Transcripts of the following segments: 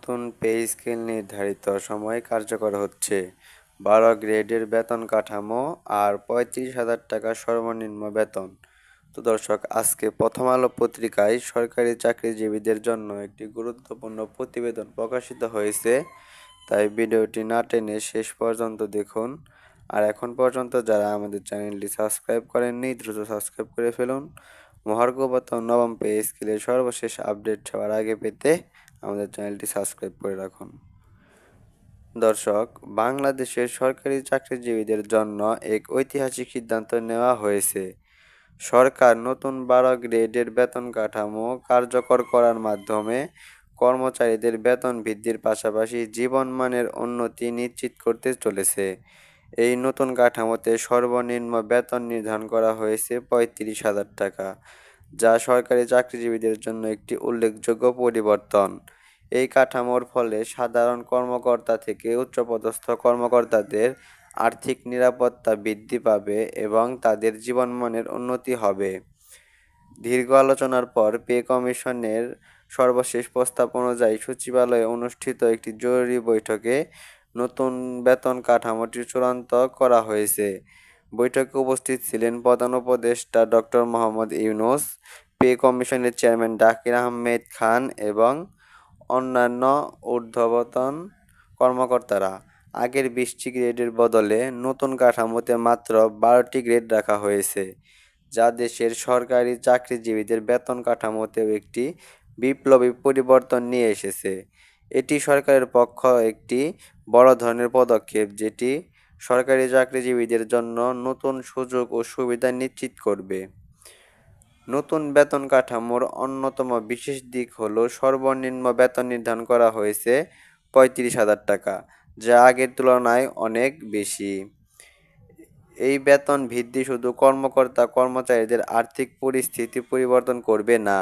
নতুন pay scale নির্ধারিত সময়ে কার্যকর হচ্ছে। 12 গ্রেডের বেতন কাঠামো আর 35,000 টাকা সর্বনিম্ন বেতন। তো দর্শক, আজকে প্রথম আলো পত্রিকায় সরকারি চাকরিজীবীদের জন্য একটি গুরুত্বপূর্ণ প্রতিবেদন প্রকাশিত হয়েছে। তাই ভিডিওটি না টেনে শেষ পর্যন্ত দেখুন। আর এখন পর্যন্ত যারা আমাদের চ্যানেলটি সাবস্ক্রাইব করেননি, দ্রুত সাবস্ক্রাইব করে ফেলুন। মহার্ঘ ভাতা নবম পে স্কেলের সর্বশেষ আপডেট সবার আগে পেতে আমাদের চ্যানেলটি সাবস্ক্রাইব করে রাখুন। দর্শক, বাংলাদেশের সরকারি চাকরিজীবীদের জন্য এক ঐতিহাসিক সিদ্ধান্ত নেওয়া হয়েছে। সরকার নতুন 12 গ্রেডের বেতন কাঠামো কার্যকর করার মাধ্যমে কর্মচারীদের বেতন বৃদ্ধির পাশাপাশি জীবনমানের উন্নতি নিশ্চিত করতে চলেছে। এই নতুন কাঠামোতে সর্বনিম্ন বেতন নির্ধারণ করা হয়েছে 35,000 টাকা, যা সরকারি চাকরিজীবীদের জন্য একটি উল্লেখযোগ্য পরিবর্তন। এই কাঠামোর ফলে সাধারণ কর্মকর্তা থেকে উচ্চপদস্থ কর্মকর্তাদের আর্থিক নিরাপত্তা বৃদ্ধি পাবে এবং তাদের জীবনমানের উন্নতি হবে। দীর্ঘ আলোচনার পর পে কমিশনের সর্বশেষ প্রস্তাব অনুযায়ী সচিবালয়ে অনুষ্ঠিত একটি জরুরি বৈঠকে নতুন বেতন কাঠামোটি চূড়ান্ত করা হয়েছে। বৈঠকে উপস্থিত ছিলেন প্রধান উপদেষ্টা ডক্টর মোহাম্মদ ইউনূস, পে কমিশনের চেয়ারম্যান জাকির আহমেদ খান এবং অন্যান্য ঊর্ধ্বতন কর্মকর্তারা। আগের 20টি গ্রেডের বদলে নতুন কাঠামোতে মাত্র 12টি গ্রেড রাখা হয়েছে, যা দেশের সরকারি চাকরিজীবীদের বেতন কাঠামোতেও একটি বিপ্লবী পরিবর্তন নিয়ে এসেছে। এটি সরকারের পক্ষ একটি বড় ধরনের পদক্ষেপ, যেটি সরকারি চাকরিজীবীদের জন্য নতুন সুযোগ ও সুবিধা নিশ্চিত করবে। নতুন বেতন কাঠামোর অন্যতম বিশেষ দিক হল সর্বনিম্ন বেতন নির্ধারণ করা হয়েছে 35,000 টাকা, যা আগের তুলনায় অনেক বেশি। এই বেতন বৃদ্ধি শুধু কর্মচারীদের আর্থিক পরিস্থিতি পরিবর্তন করবে না,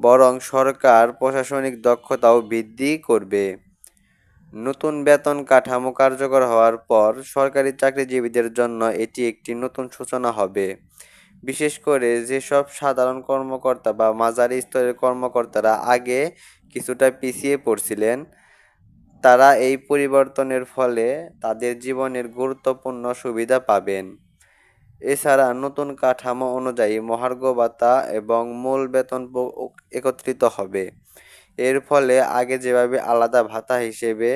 বরং সরকার প্রশাসনিক দক্ষতাও বৃদ্ধি করবে। নতুন বেতন কাঠামো কার্যকর হওয়ার পর সরকারি চাকরিজীবীদের জন্য এটি একটি নতুন সূচনা হবে। বিশেষ করে যেসব সাধারণ কর্মকর্তা বা মাঝারি স্তরের কর্মকর্তারা আগে কিছুটা পিছিয়ে পড়ছিলেন, তারা এই পরিবর্তনের ফলে তাদের জীবনের গুরুত্বপূর্ণ সুবিধা পাবেন। এছাড়া নতুন কাঠামো অনুযায়ী মহার্ঘ ভাতা এবং মূল বেতন একত্রিত হবে। এর ফলে আগে যেভাবে আলাদা ভাতা হিসেবে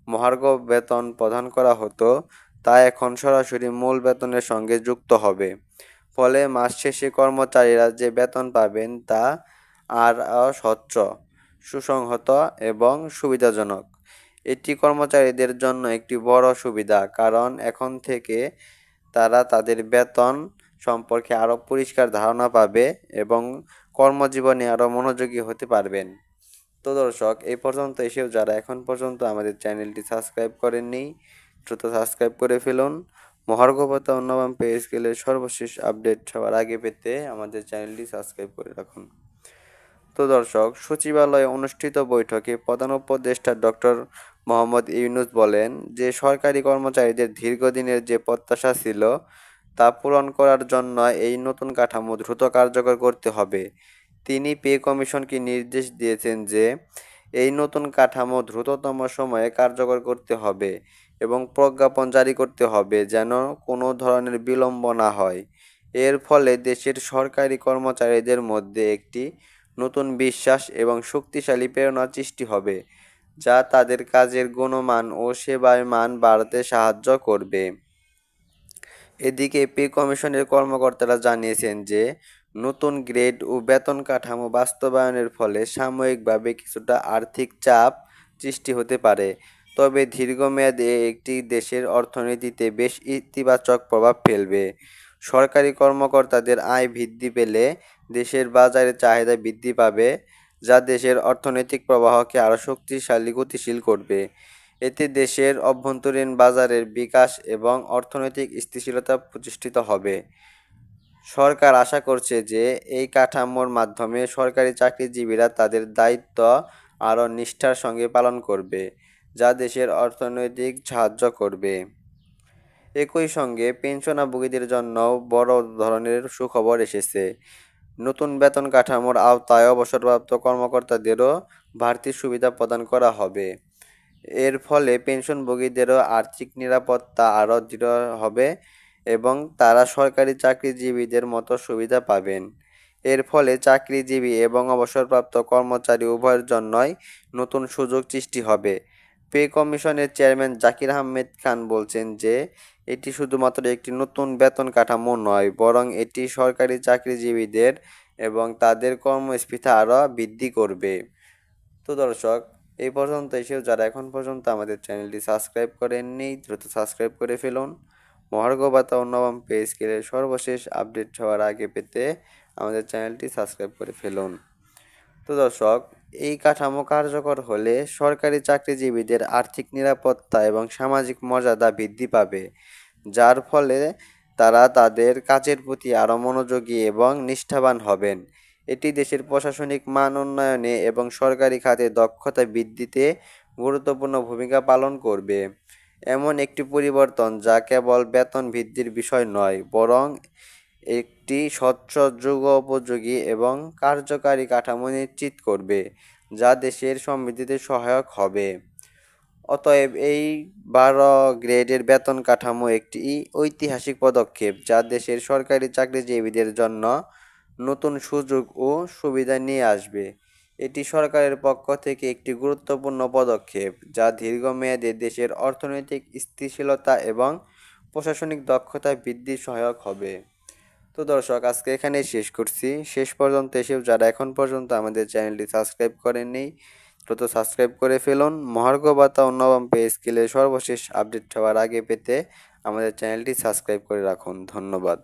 মহার্ঘ বেতন প্রদান করা হতো, তা এখন সরাসরি মূল বেতনের সঙ্গে যুক্ত হবে। ফলে মাস শেষে কর্মচারীরা যে বেতন পাবেন তা আরও স্বচ্ছ, সুসংহত এবং সুবিধাজনক। এটি কর্মচারীদের জন্য একটি বড় সুবিধা, কারণ এখন থেকে তারা তাদের বেতন সম্পর্কে আরও পরিষ্কার ধারণা পাবে এবং কর্মজীবনে আরও মনোযোগী হতে পারবেন। তো দর্শক, এই পর্যন্ত এসেও যারা এখন পর্যন্ত আমাদের চ্যানেলটি সাবস্ক্রাইব করেননি, দ্রুত সাবস্ক্রাইব করে ফেলুন। মহার্ঘ ভাতা ও নবম পে স্কেলের সর্বশেষ আপডেট সবার আগে পেতে আমাদের চ্যানেলটি সাবস্ক্রাইব করে রাখুন। তো দর্শক, সচিবালয়ে অনুষ্ঠিত বৈঠকে প্রধান উপদেষ্টা ডক্টর মোহাম্মদ ইউনূস বলেন যে সরকারি কর্মচারীদের দীর্ঘদিনের যে প্রত্যাশা ছিল, তা পূরণ করার জন্য এই নতুন কাঠামো দ্রুত কার্যকর করতে হবে। তিনি পে কমিশনকে নির্দেশ দিয়েছেন যে এই নতুন কাঠামো দ্রুততম সময়ে কার্যকর করতে হবে এবং প্রজ্ঞাপন জারি করতে হবে, যেন কোনো ধরনের বিলম্ব না হয়। এর ফলে দেশের সরকারি কর্মচারীদের মধ্যে একটি নতুন বিশ্বাস এবং শক্তিশালী প্রেরণা সৃষ্টি হবে, যা তাদের কাজের গুণমান ও সেবার মান বাড়াতে সাহায্য করবে। এদিকে পে কমিশনের কর্মকর্তারা জানিয়েছেন যে নতুন গ্রেড ও বেতন কাঠামো বাস্তবায়নের ফলে সাময়িকভাবে কিছুটা আর্থিক চাপ সৃষ্টি হতে পারে, তবে দীর্ঘমেয়াদে একটি দেশের অর্থনীতিতে বেশ ইতিবাচক প্রভাব ফেলবে। সরকারি কর্মকর্তাদের আয় বৃদ্ধি পেলে দেশের বাজারে চাহিদা বৃদ্ধি পাবে, যা দেশের অর্থনৈতিক প্রবাহকে আরও গতিশীল করবে। এতে দেশের অভ্যন্তরীণ বাজারের বিকাশ এবং অর্থনৈতিক স্থিতিশীলতা প্রতিষ্ঠিত হবে। সরকার আশা করছে যে এই কাঠামোর মাধ্যমে সরকারি চাকরিজীবীরা তাদের দায়িত্ব আরও নিষ্ঠার সঙ্গে পালন করবে, যা দেশের অর্থনৈতিক সাহায্য করবে। একই সঙ্গে পেনশনভোগীদের জন্যও বড় ধরনের সুখবর এসেছে। নতুন বেতন কাঠামোর আওতায় অবসরপ্রাপ্ত কর্মকর্তাদেরও বাড়তি সুবিধা প্রদান করা হবে। এর ফলে পেনশনভোগীদেরও আর্থিক নিরাপত্তা আরও দৃঢ় হবে এবং তারা সরকারি চাকরিজীবীদের মতো সুবিধা পাবেন। এর ফলে চাকরিজীবী এবং অবসরপ্রাপ্ত কর্মচারী উভয়ের জন্যই নতুন সুযোগ সৃষ্টি হবে। পে কমিশনের চেয়ারম্যান জাকির আহমেদ খান বলছেন যে এটি শুধুমাত্র একটি নতুন বেতন কাঠামো নয়, বরং এটি সরকারি চাকরিজীবীদের এবং তাদের কর্মস্পৃহা আরও বৃদ্ধি করবে। তো দর্শক, এই পর্যন্ত এসেও যারা এখন পর্যন্ত আমাদের চ্যানেলটি সাবস্ক্রাইব করেননি, দ্রুত সাবস্ক্রাইব করে ফেলুন। মহার্ঘ ভাতা ও নবম পে স্কেলের সর্বশেষ আপডেট হওয়ার আগে পেতে আমাদের চ্যানেলটি সাবস্ক্রাইব করে ফেলুন। তো দর্শক, এই কাঠামো কার্যকর হলে সরকারি চাকরিজীবীদের আর্থিক নিরাপত্তা এবং সামাজিক মর্যাদা বৃদ্ধি পাবে, যার ফলে তারা তাদের কাজের প্রতি আরও মনোযোগী এবং নিষ্ঠাবান হবেন। এটি দেশের প্রশাসনিক মান উন্নয়নে এবং সরকারি খাতে দক্ষতা বৃদ্ধিতে গুরুত্বপূর্ণ ভূমিকা পালন করবে। এমন একটি পরিবর্তন যা কেবল বেতন বৃদ্ধির বিষয় নয়, বরং একটি স্বচ্ছ, যুগোপযোগী এবং কার্যকারী কাঠামো নিশ্চিত করবে, যা দেশের সমৃদ্ধিতে সহায়ক হবে। অতএব এই 12 গ্রেডের বেতন কাঠামো একটি ঐতিহাসিক পদক্ষেপ যা দেশের সরকারি চাকরিজীবীদের জন্য নতুন সুযোগ ও সুবিধা নিয়ে আসবে। এটি সরকারের পক্ষ থেকে একটি গুরুত্বপূর্ণ পদক্ষেপ যা দীর্ঘমেয়াদে দেশের অর্থনৈতিক স্থিতিশীলতা এবং প্রশাসনিক দক্ষতা বৃদ্ধির সহায়ক হবে। তো দর্শক, আজকে এখানেই শেষ করছি। শেষ পর্যন্ত এসেও যারা এখন পর্যন্ত আমাদের চ্যানেলটি সাবস্ক্রাইব করেননি, দ্রুত সাবস্ক্রাইব করে ফেলুন। মহার্ঘ ভাতা ও নবম পে স্কেলের সর্বশেষ আপডেট হওয়ার আগে পেতে আমাদের চ্যানেলটি সাবস্ক্রাইব করে রাখুন। ধন্যবাদ।